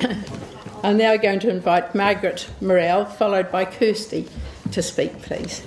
I'm now going to invite Margaret Murrell, followed by Kirsty, to speak, please.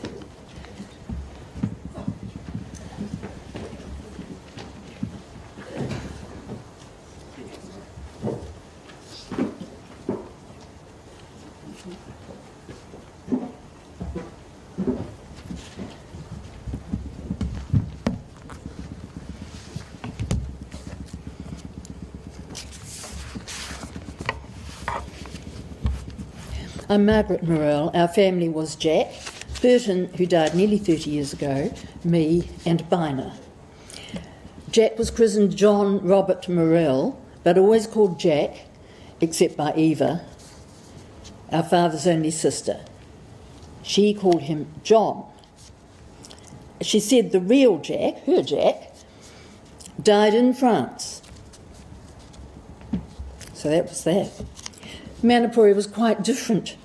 I'm Margaret Murrell. Our family was Jack, Burton, who died nearly 30 years ago, me, and Bina. Jack was christened John Robert Murrell, but always called Jack, except by Eva, our father's only sister. She called him John. She said the real Jack, her Jack, died in France. So that was that. Manapuri was quite different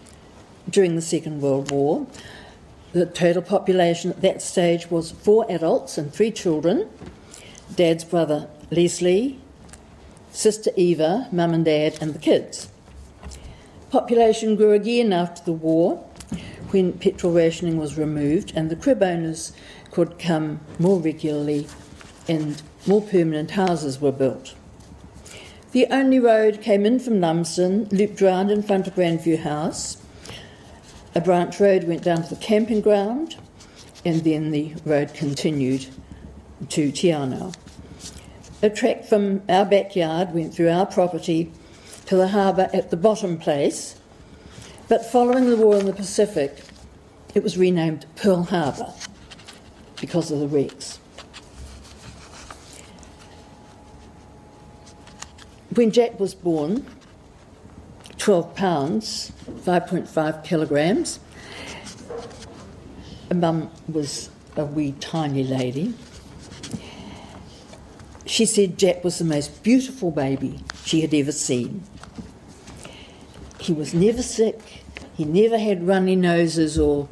during the Second World War. The total population at that stage was 4 adults and 3 children, Dad's brother Leslie, sister Eva, Mum and Dad, and the kids. Population grew again after the war when petrol rationing was removed and the crib owners could come more regularly and more permanent houses were built. The only road came in from Lumsden, looped round in front of Grandview House. A branch road went down to the camping ground, and then the road continued to Tiano. A track from our backyard went through our property to the harbour at the bottom place, but following the war in the Pacific, it was renamed Pearl Harbour because of the wrecks. When Jack was born, 12 pounds, 5.5 kilograms, Mum was a wee tiny lady. She said Jack was the most beautiful baby she had ever seen. He was never sick, he never had runny noses or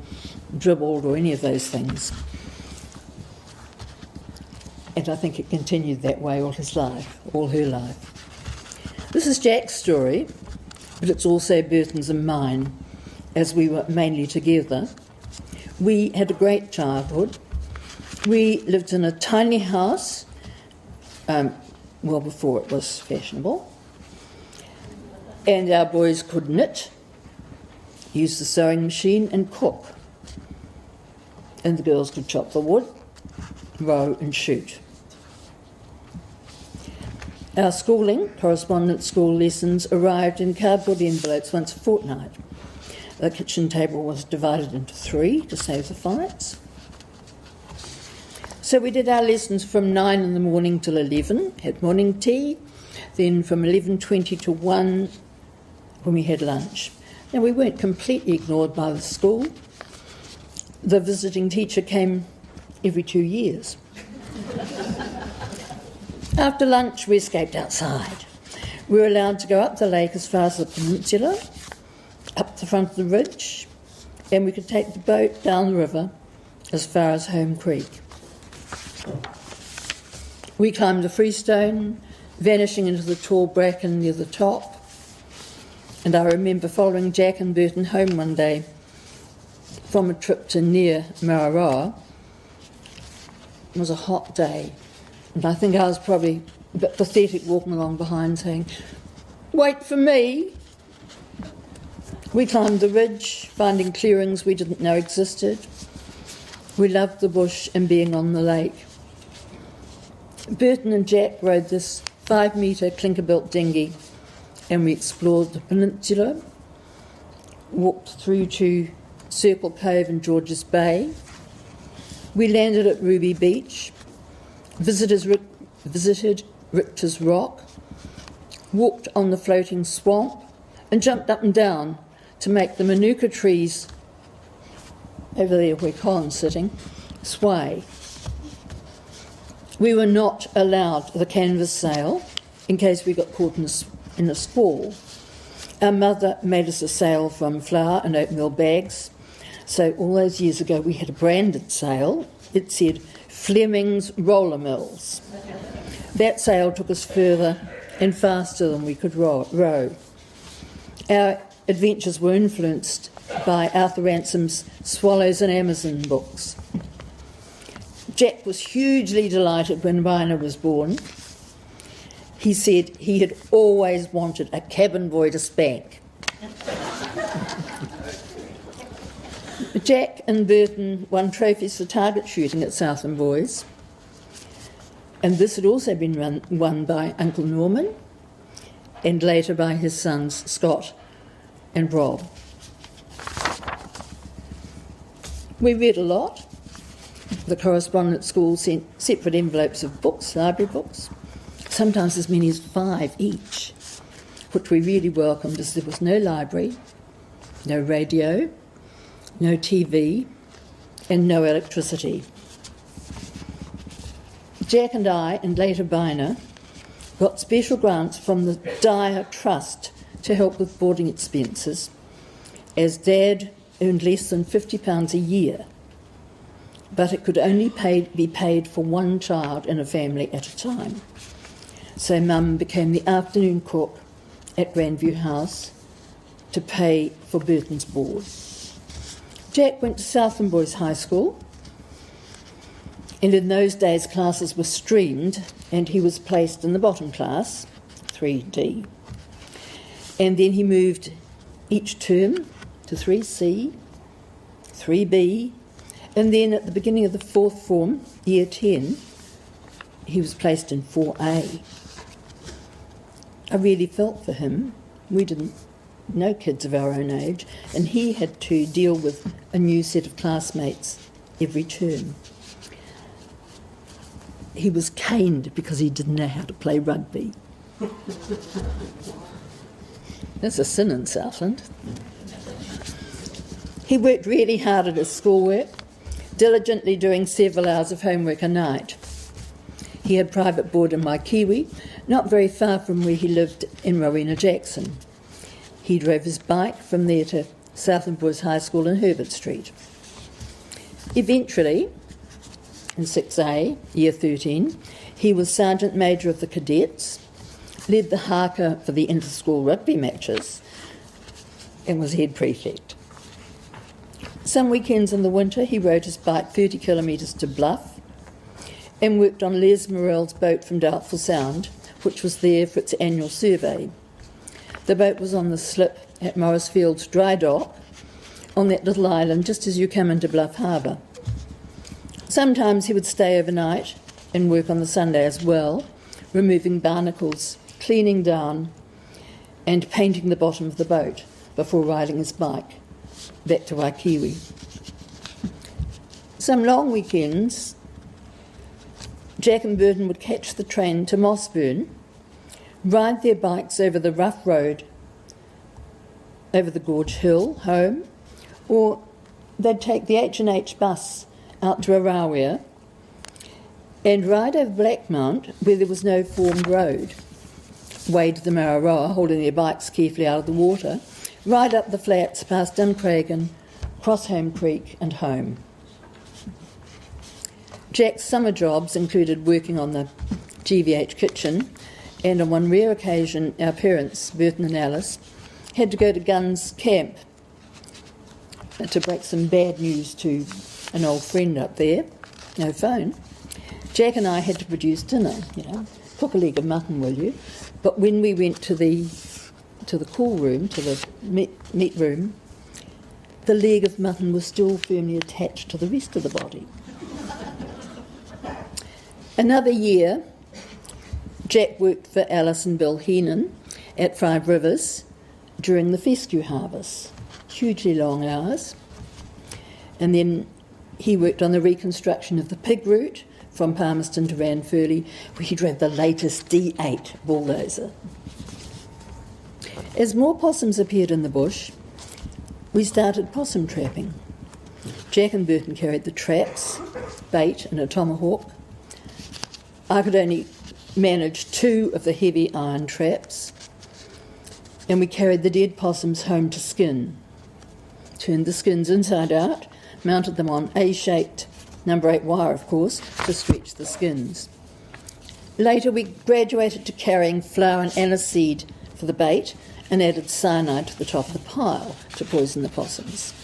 dribbled or any of those things. And I think it continued that way all his life, all her life. This is Jack's story, but it's also Burton's and mine, as we were mainly together. We had a great childhood. We lived in a tiny house, well before it was fashionable, and our boys could knit, use the sewing machine and cook, and the girls could chop the wood, row and shoot. Our schooling, correspondence school lessons, arrived in cardboard envelopes once a fortnight. The kitchen table was divided into 3 to save the fights. So we did our lessons from 9 in the morning till 11, had morning tea, then from 11:20 to 1 when we had lunch. Now we weren't completely ignored by the school. The visiting teacher came every 2 years. After lunch, we escaped outside. We were allowed to go up the lake as far as the peninsula, up the front of the ridge, and we could take the boat down the river as far as Home Creek. We climbed the freestone, vanishing into the tall bracken near the top, and I remember following Jack and Burton home one day from a trip to near Murrell. It was a hot day. And I think I was probably a bit pathetic walking along behind saying, "Wait for me." We climbed the ridge, finding clearings we didn't know existed. We loved the bush and being on the lake. Burton and Jack rode this 5-metre clinker-built dinghy and we explored the peninsula, walked through to Circle Cove and Georges Bay. We landed at Ruby Beach, visited Richter's Rock, walked on the floating swamp and jumped up and down to make the manuka trees over there where Colin's sitting sway. We were not allowed the canvas sail in case we got caught in a squall. Our mother made us a sail from flour and oatmeal bags. So all those years ago we had a branded sail. It said Fleming's Roller Mills. That sail took us further and faster than we could row. Our adventures were influenced by Arthur Ransom's Swallows and Amazon books. Jack was hugely delighted when Rhina was born. He said he had always wanted a cabin boy to spank. Jack and Burton won trophies for target shooting at Southland Boys, and this had also been won by Uncle Norman and later by his sons Scott and Rob. We read a lot. The correspondence school sent separate envelopes of books, library books, sometimes as many as 5 each, which we really welcomed as there was no library, no radio, no TV, and no electricity. Jack and I, and later Bina, got special grants from the Dyer Trust to help with boarding expenses, as Dad earned less than £50 a year, but it could only be paid for one child in a family at a time. So Mum became the afternoon cook at Grandview House to pay for Burton's board. Jack went to Southland Boys High School, and in those days classes were streamed, and he was placed in the bottom class, 3D. And then he moved each term to 3C, 3B, and then at the beginning of the 4th form, year 10, he was placed in 4A. I really felt for him. We didn't know kids of our own age, and he had to deal with a new set of classmates every term. He was caned because he didn't know how to play rugby. That's a sin in Southland. He worked really hard at his schoolwork, diligently doing several hours of homework a night. He had private board in Waikiwi, not very far from where he lived in Rowena Jackson. He drove his bike from there to Southland Boys High School in Herbert Street. Eventually, in 6A, year 13, he was Sergeant Major of the Cadets, led the haka for the inter-school rugby matches, and was head prefect. Some weekends in the winter, he rode his bike 30 kilometres to Bluff and worked on Les Murrell's boat from Doubtful Sound, which was there for its annual survey. The boat was on the slip at Morrisfield's dry dock on that little island just as you come into Bluff Harbour. Sometimes he would stay overnight and work on the Sunday as well, removing barnacles, cleaning down and painting the bottom of the boat before riding his bike back to Waikiwi. Some long weekends, Jack and Burton would catch the train to Mossburn, ride their bikes over the rough road, over the Gorge Hill, home, or they'd take the H&H bus out to Arawia and ride over Blackmount, where there was no formed road, wade the Mararoa, holding their bikes carefully out of the water, ride up the flats past Duncragan, cross Home Creek and home. Jack's summer jobs included working on the GVH kitchen, and on one rare occasion our parents, Burton and Alice, had to go to Guns Camp to break some bad news to an old friend up there, no phone. Jack and I had to produce dinner, cook a leg of mutton, will you? But when we went to the cool room, to the meat room, the leg of mutton was still firmly attached to the rest of the body. Another year, Jack worked for Alice and Bill Heenan at 5 Rivers during the fescue harvest. Hugely long hours. And then he worked on the reconstruction of the pig route from Palmerston to Ranfurly, where he drove the latest D8 bulldozer. As more possums appeared in the bush, we started possum trapping. Jack and Burton carried the traps, bait and a tomahawk. I could only manage 2 of the heavy iron traps, and we carried the dead possums home to skin. Turned the skins inside out, mounted them on A-shaped number 8 wire, of course, to stretch the skins. Later we graduated to carrying flour and aniseed for the bait, and added cyanide to the top of the pile to poison the possums.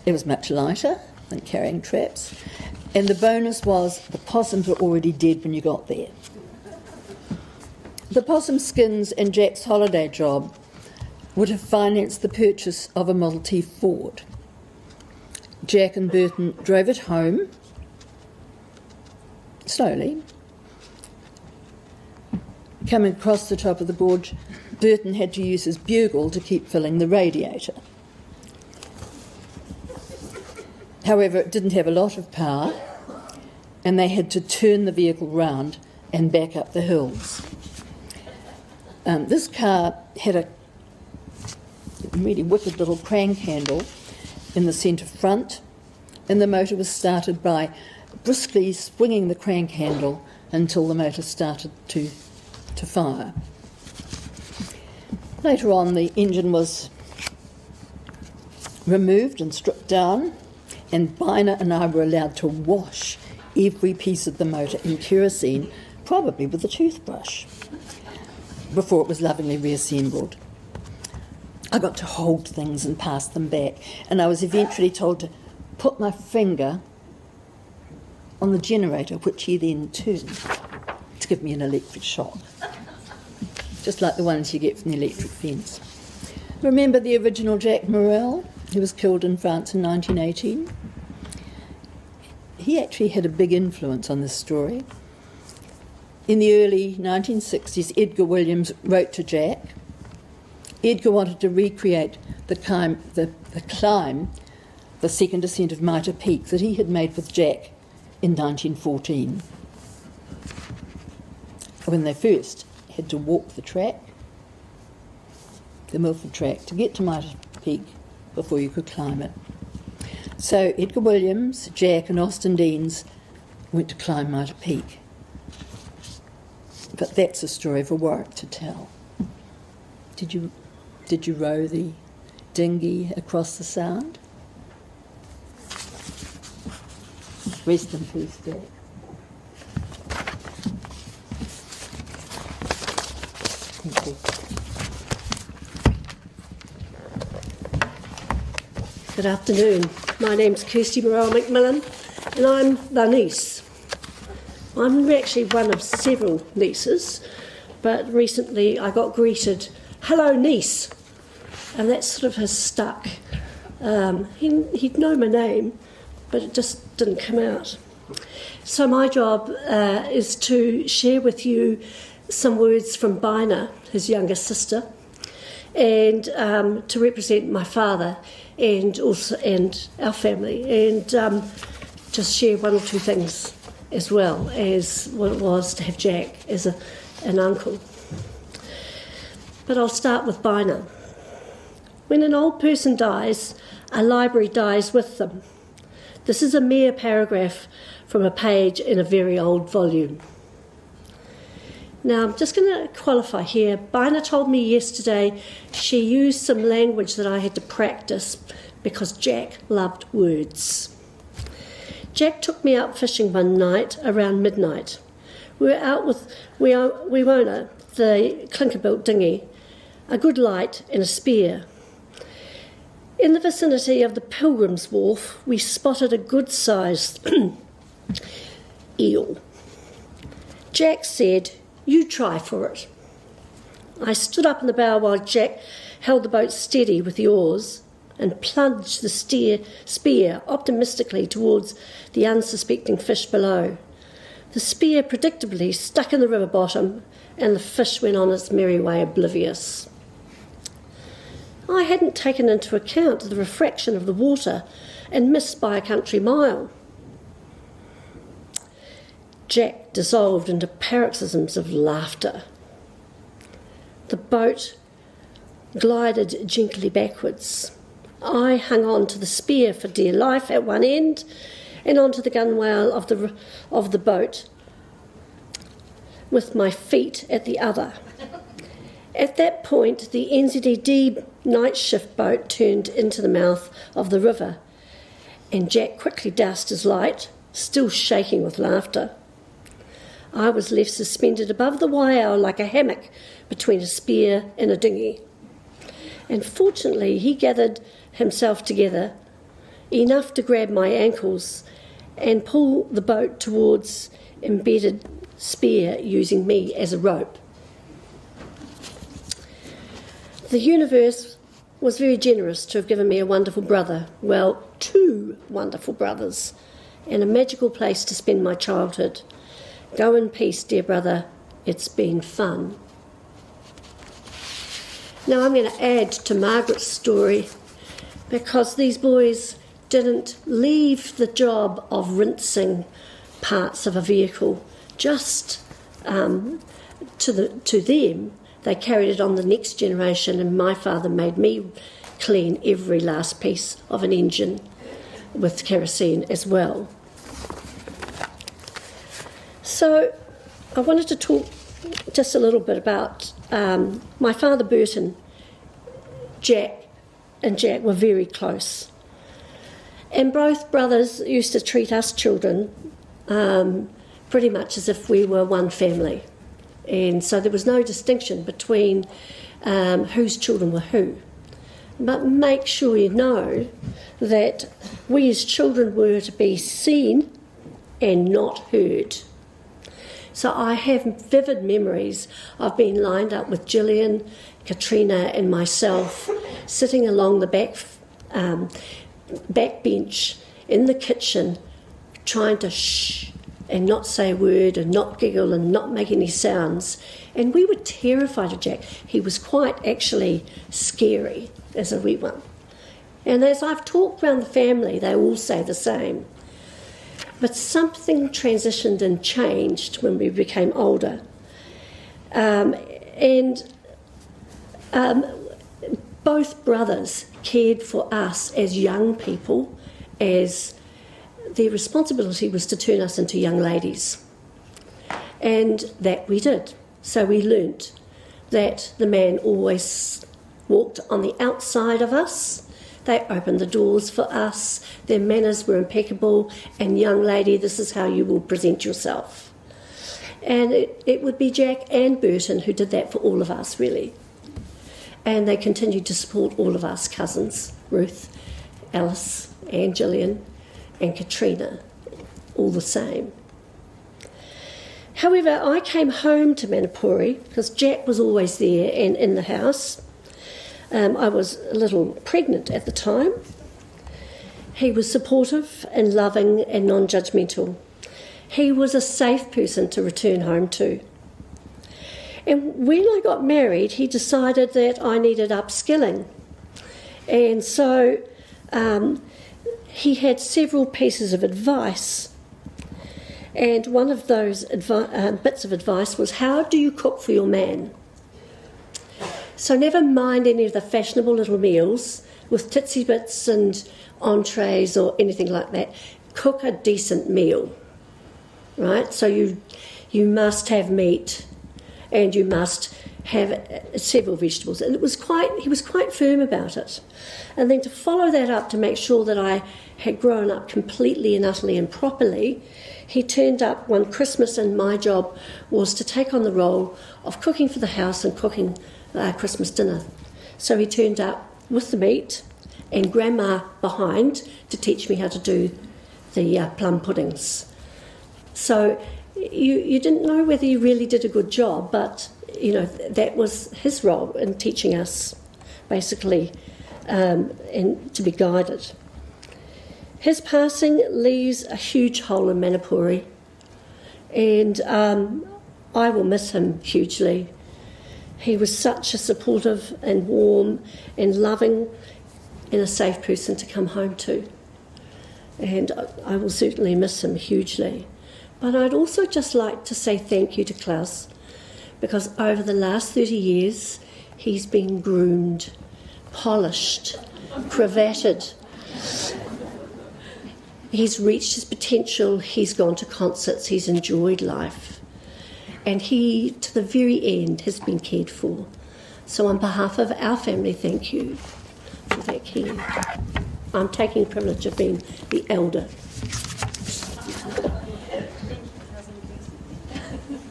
It was much lighter than carrying traps, and the bonus was the possums were already dead when you got there. The possum skins and Jack's holiday job would have financed the purchase of a Model T Ford. Jack and Burton drove it home, slowly. Coming across the top of the gorge, Burton had to use his bugle to keep filling the radiator. However, it didn't have a lot of power, and they had to turn the vehicle round and back up the hills. This car had a really wicked little crank handle in the centre front, and the motor was started by briskly swinging the crank handle until the motor started to fire. Later on, the engine was removed and stripped down, and Biner and I were allowed to wash every piece of the motor in kerosene, probably with a toothbrush, before it was lovingly reassembled. I got to hold things and pass them back, and I was eventually told to put my finger on the generator, which he then turned to give me an electric shock, just like the ones you get from the electric fence. Remember the original Jack Murrell, who was killed in France in 1918? He actually had a big influence on this story. In the early 1960s, Edgar Williams wrote to Jack. Edgar wanted to recreate the climb, the second ascent of Mitre Peak that he had made with Jack in 1914, when they first had to walk the track, the Milford track, to get to Mitre Peak before you could climb it. So Edgar Williams, Jack and Austin Deans went to climb Mitre Peak. But that's a story for Warwick to tell. Did you row the dinghy across the Sound? Rest in peace, Jack. Thank you. Good afternoon. My name's Kirsty Murrell McMillan, and I'm the niece. I'm actually one of several nieces, but recently I got greeted, "Hello, niece," and that sort of has stuck. He'd know my name, but it just didn't come out. So my job is to share with you some words from Bina, his younger sister, and to represent my father and our family, and just share one or two things as well as what it was to have Jack as an uncle. But I'll start with Bina. When an old person dies, a library dies with them. This is a mere paragraph from a page in a very old volume. Now, I'm just going to qualify here. Bina told me yesterday she used some language that I had to practice because Jack loved words. Jack took me out fishing one night around midnight. We were out with Wewona, the clinker-built dinghy, a good light and a spear. In the vicinity of the Pilgrim's Wharf, we spotted a good-sized eel. Jack said, "You try for it." I stood up in the bow while Jack held the boat steady with the oars and plunged the spear optimistically towards the unsuspecting fish below. The spear predictably stuck in the river bottom, and the fish went on its merry way oblivious. I hadn't taken into account the refraction of the water and missed by a country mile. Jack dissolved into paroxysms of laughter. The boat glided gently backwards. I hung on to the spear for dear life at one end and onto the gunwale of the boat with my feet at the other. At that point, the NZD night shift boat turned into the mouth of the river, and Jack quickly doused his light, still shaking with laughter. I was left suspended above the Waiau like a hammock between a spear and a dinghy. And fortunately, he gathered himself together enough to grab my ankles and pull the boat towards embedded spear using me as a rope. The universe was very generous to have given me a wonderful brother, well, 2 wonderful brothers, and a magical place to spend my childhood. Go in peace, dear brother, it's been fun. Now I'm going to add to Margaret's story, because these boys didn't leave the job of rinsing parts of a vehicle just to them. They carried it on the next generation, and my father made me clean every last piece of an engine with kerosene as well. So I wanted to talk just a little bit about my father, Burton. Jack and Jack were very close. And both brothers used to treat us children pretty much as if we were one family. And so there was no distinction between whose children were who. But make sure you know that we as children were to be seen and not heard. So I have vivid memories of being lined up with Gillian, Katrina and myself sitting along the back bench in the kitchen trying to shh and not say a word and not giggle and not make any sounds. And we were terrified of Jack. He was quite actually scary as a wee one. And as I've talked around the family, they all say the same. But something transitioned and changed when we became older. Both brothers cared for us as young people, as their responsibility was to turn us into young ladies. And that we did. So we learnt that the man always walked on the outside of us. They opened the doors for us. Their manners were impeccable. And young lady, this is how you will present yourself. And it would be Jack and Burton who did that for all of us, really. And they continued to support all of us cousins, Ruth, Alice, and Gillian, and Katrina, all the same. However, I came home to Manapuri because Jack was always there and in the house. I was a little pregnant at the time. He was supportive and loving and non-judgmental. He was a safe person to return home to. And when I got married, he decided that I needed upskilling. And so he had several pieces of advice. And one of those bits of advice was, how do you cook for your man? So never mind any of the fashionable little meals with titsy bits and entrees or anything like that. Cook a decent meal, right? So you must have meat and you must have several vegetables. And he was quite firm about it. And then to follow that up, to make sure that I had grown up completely and utterly and properly, he turned up one Christmas and my job was to take on the role of cooking for the house and cooking Christmas dinner. So he turned up with the meat and Grandma behind to teach me how to do the plum puddings. So you didn't know whether you really did a good job, but that was his role in teaching us, basically, and to be guided. His passing leaves a huge hole in Manapuri, and I will miss him hugely. He was such a supportive and warm and loving and a safe person to come home to, and I will certainly miss him hugely. But I'd also just like to say thank you to Klaus, because over the last 30 years he's been groomed, polished, cravatted. He's reached his potential, he's gone to concerts, he's enjoyed life. And he, to the very end, has been cared for. So on behalf of our family, thank you for that care. I'm taking the privilege of being the elder